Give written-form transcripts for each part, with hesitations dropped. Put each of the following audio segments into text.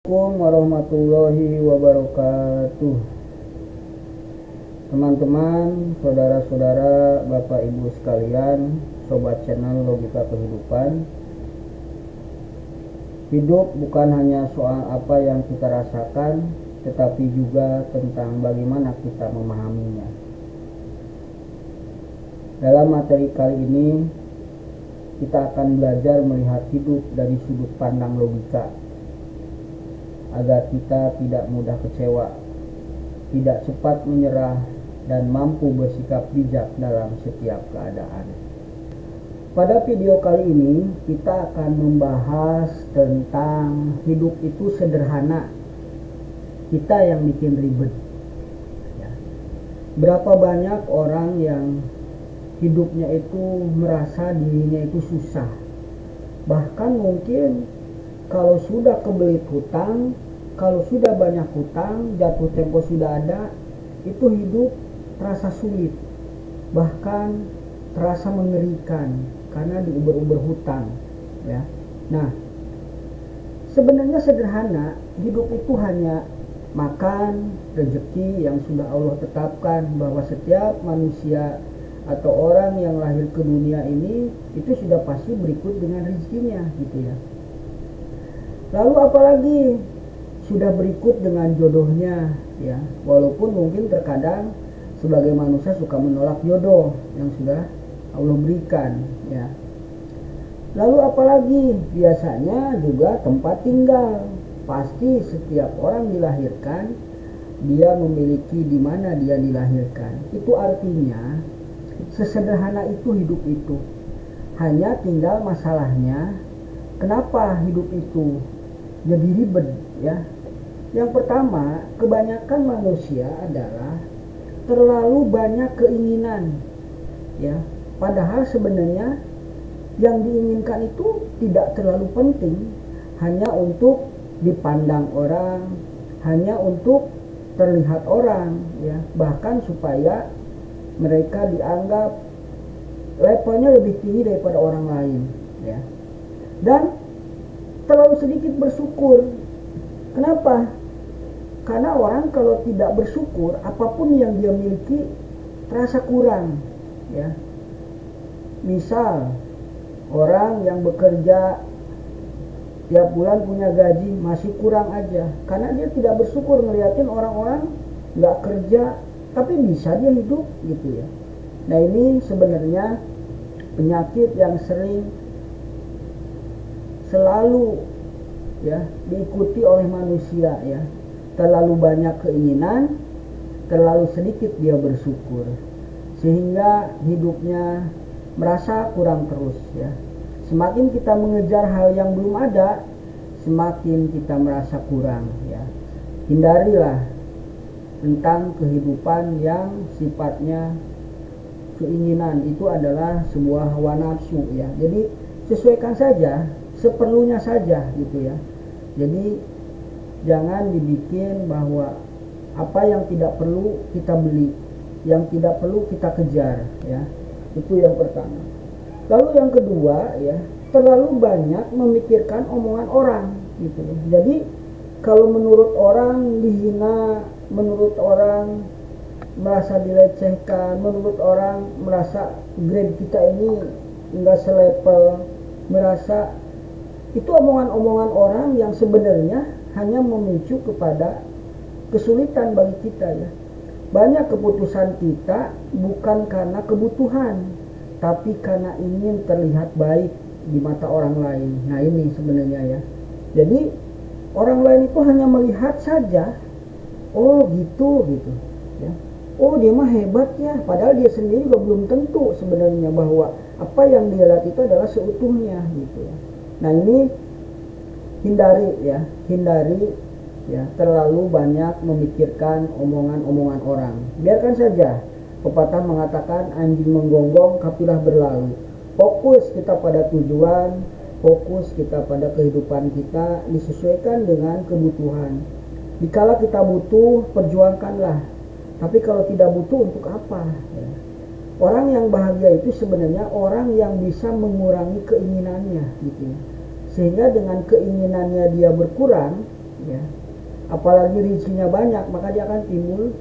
Assalamualaikum warahmatullahi wabarakatuh. Teman-teman, saudara-saudara, Bapak Ibu sekalian, sobat channel Logika Kehidupan. Hidup bukan hanya soal apa yang kita rasakan, tetapi juga tentang bagaimana kita memahaminya. Dalam materi kali ini, kita akan belajar melihat hidup dari sudut pandang logika, agar kita tidak mudah kecewa, tidak cepat menyerah, dan mampu bersikap bijak dalam setiap keadaan. Pada video kali ini, kita akan membahas tentang hidup itu sederhana, kita yang bikin ribet. Berapa banyak orang yang hidupnya itu merasa dirinya itu susah, bahkan mungkin kalau sudah kebelit hutang, kalau sudah banyak hutang, jatuh tempo sudah ada, itu hidup terasa sulit, bahkan terasa mengerikan karena diuber-uber hutang, ya. Nah, sebenarnya sederhana, hidup itu hanya makan, rezeki yang sudah Allah tetapkan bahwa setiap manusia atau orang yang lahir ke dunia ini itu sudah pasti berikut dengan rezekinya, gitu ya. Lalu apalagi sudah berikut dengan jodohnya, ya. Walaupun mungkin terkadang sebagai manusia suka menolak jodoh yang sudah Allah berikan, ya. Lalu apalagi biasanya juga tempat tinggal. Pasti setiap orang dilahirkan dia memiliki di mana dia dilahirkan. Itu artinya sesederhana itu hidup itu. Hanya tinggal masalahnya kenapa hidup itu jadi ribet, ya. Yang pertama, kebanyakan manusia adalah terlalu banyak keinginan, ya. Padahal sebenarnya yang diinginkan itu tidak terlalu penting, hanya untuk dipandang orang, hanya untuk terlihat orang, ya. Bahkan supaya mereka dianggap levelnya lebih tinggi daripada orang lain, ya. Dan terlalu sedikit bersyukur. Kenapa? Karena orang kalau tidak bersyukur, apapun yang dia miliki terasa kurang, ya. Misal orang yang bekerja tiap bulan punya gaji masih kurang aja, karena dia tidak bersyukur ngeliatin orang-orang nggak kerja tapi bisa dia hidup, gitu ya. Nah, ini sebenarnya penyakit yang selalu, ya, diikuti oleh manusia, ya. Terlalu banyak keinginan, terlalu sedikit dia bersyukur, sehingga hidupnya merasa kurang terus, ya. Semakin kita mengejar hal yang belum ada, semakin kita merasa kurang, ya. Hindarilah tentang kehidupan yang sifatnya keinginan, itu adalah sebuah hawa nafsu, ya. Jadi sesuaikan saja, seperlunya saja, gitu ya. Jadi jangan dibikin bahwa apa yang tidak perlu kita beli, yang tidak perlu kita kejar, ya. Itu yang pertama. Lalu yang kedua, ya, terlalu banyak memikirkan omongan orang, gitu ya. Jadi kalau menurut orang dihina, menurut orang merasa dilecehkan, menurut orang merasa grade kita ini enggak selevel, merasa itu omongan-omongan orang yang sebenarnya hanya memicu kepada kesulitan bagi kita, ya. Banyak keputusan kita bukan karena kebutuhan, tapi karena ingin terlihat baik di mata orang lain. Nah, ini sebenarnya, ya. Jadi orang lain itu hanya melihat saja, oh gitu, ya. Oh, dia mah hebat, ya. Padahal dia sendiri juga belum tentu sebenarnya bahwa apa yang dia lihat itu adalah seutuhnya, gitu ya. Nah, ini hindari ya terlalu banyak memikirkan omongan-omongan orang. Biarkan saja. Pepatah mengatakan anjing menggonggong kapilah berlalu. Fokus kita pada tujuan, fokus kita pada kehidupan kita, disesuaikan dengan kebutuhan. Dikala kita butuh, perjuangkanlah. Tapi kalau tidak butuh, untuk apa, ya? Orang yang bahagia itu sebenarnya orang yang bisa mengurangi keinginannya, gitu ya. Sehingga dengan keinginannya dia berkurang, ya. Apalagi rezekinya banyak, maka dia akan timbul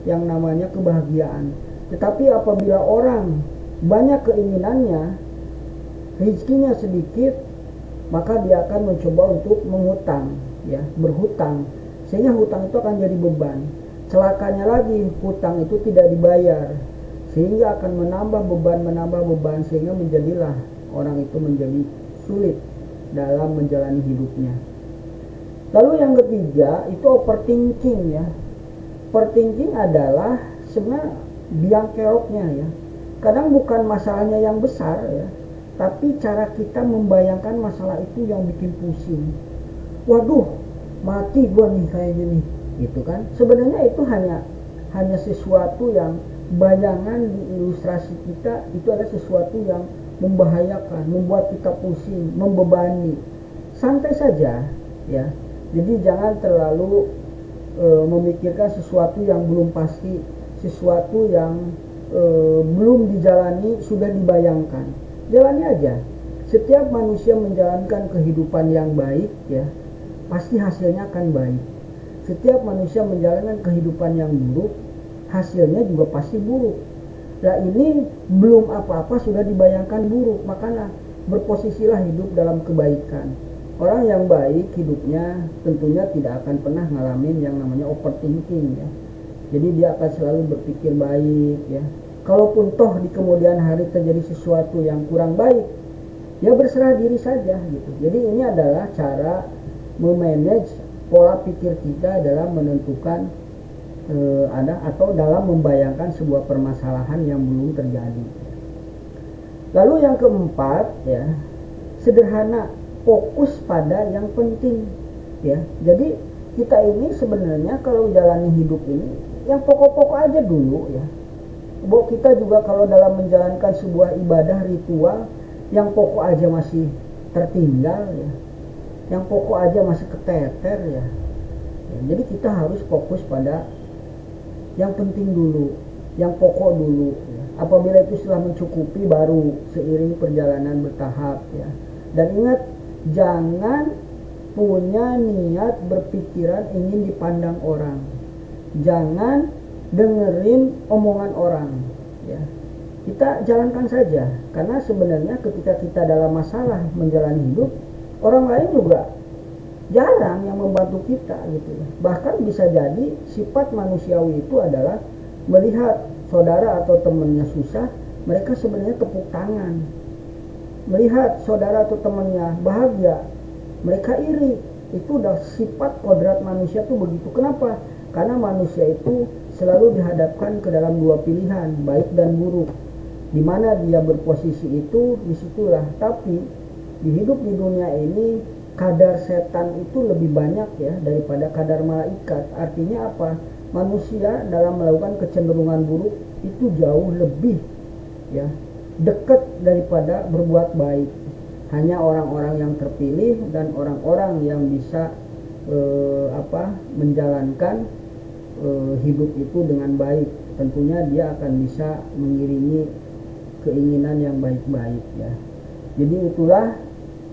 yang namanya kebahagiaan. Tetapi apabila orang banyak keinginannya, rezekinya sedikit, maka dia akan mencoba untuk mengutang, ya, berhutang, sehingga hutang itu akan jadi beban. Celakanya lagi, hutang itu tidak dibayar, sehingga akan menambah beban, sehingga menjadilah orang itu menjadi sulit dalam menjalani hidupnya. Lalu yang ketiga itu overthinking, ya. Overthinking adalah sebenarnya biang keroknya, ya. Kadang bukan masalahnya yang besar, ya, tapi cara kita membayangkan masalah itu yang bikin pusing. Waduh, mati gua nih kayak gini, gitu kan. Sebenarnya itu hanya sesuatu yang bayangan di ilustrasi kita, itu adalah sesuatu yang membahayakan, membuat kita pusing, membebani. Santai saja, ya. Jadi jangan terlalu memikirkan sesuatu yang belum pasti, sesuatu yang belum dijalani sudah dibayangkan. Jalani aja. Setiap manusia menjalankan kehidupan yang baik, ya, pasti hasilnya akan baik. Setiap manusia menjalankan kehidupan yang buruk, hasilnya juga pasti buruk. Nah, ini belum apa-apa sudah dibayangkan buruk, makanya berposisilah hidup dalam kebaikan. Orang yang baik hidupnya tentunya tidak akan pernah ngalamin yang namanya overthinking, ya. Jadi dia akan selalu berpikir baik, ya. Kalaupun toh di kemudian hari terjadi sesuatu yang kurang baik, ya berserah diri saja, gitu. Jadi ini adalah cara memanage pola pikir kita dalam menentukan atau dalam membayangkan sebuah permasalahan yang belum terjadi. Lalu yang keempat, ya, sederhana, fokus pada yang penting, ya. Jadi kita ini sebenarnya kalau jalani hidup ini yang pokok-pokok aja dulu, ya. Bahwa kita juga kalau dalam menjalankan sebuah ibadah ritual, yang pokok aja masih tertinggal, ya. Yang pokok aja masih keteter, ya. Jadi kita harus fokus pada yang penting dulu, yang pokok dulu, ya. Apabila itu sudah mencukupi, baru seiring perjalanan bertahap, ya. Dan ingat, jangan punya niat berpikiran ingin dipandang orang. Jangan dengerin omongan orang, ya. Kita jalankan saja, karena sebenarnya ketika kita dalam masalah menjalani hidup, orang lain juga jarang yang membantu kita, gitu. Bahkan bisa jadi sifat manusiawi itu adalah melihat saudara atau temannya susah, mereka sebenarnya tepuk tangan. Melihat saudara atau temannya bahagia, mereka iri. Itu udah sifat kodrat manusia tuh begitu. Kenapa? Karena manusia itu selalu dihadapkan ke dalam dua pilihan, baik dan buruk. Di mana dia berposisi itu, disitulah. Tapi di hidup di dunia ini, kadar setan itu lebih banyak, ya, daripada kadar malaikat. Artinya apa? Manusia dalam melakukan kecenderungan buruk itu jauh lebih, ya, dekat daripada berbuat baik. Hanya orang-orang yang terpilih dan orang-orang yang bisa menjalankan hidup itu dengan baik. Tentunya dia akan bisa mengiringi keinginan yang baik-baik, ya. Jadi itulah,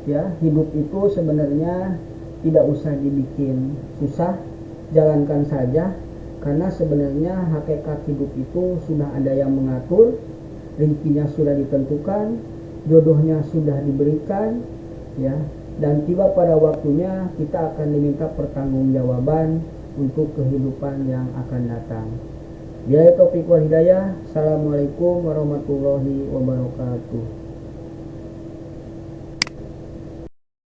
ya, hidup itu sebenarnya tidak usah dibikin susah, jalankan saja, karena sebenarnya hakikat hidup itu sudah ada yang mengatur, rezekinya sudah ditentukan, jodohnya sudah diberikan, ya, dan tiba pada waktunya kita akan diminta pertanggungjawaban untuk kehidupan yang akan datang. Billahi taufiq wal hidayah. Assalamualaikum warahmatullahi wabarakatuh.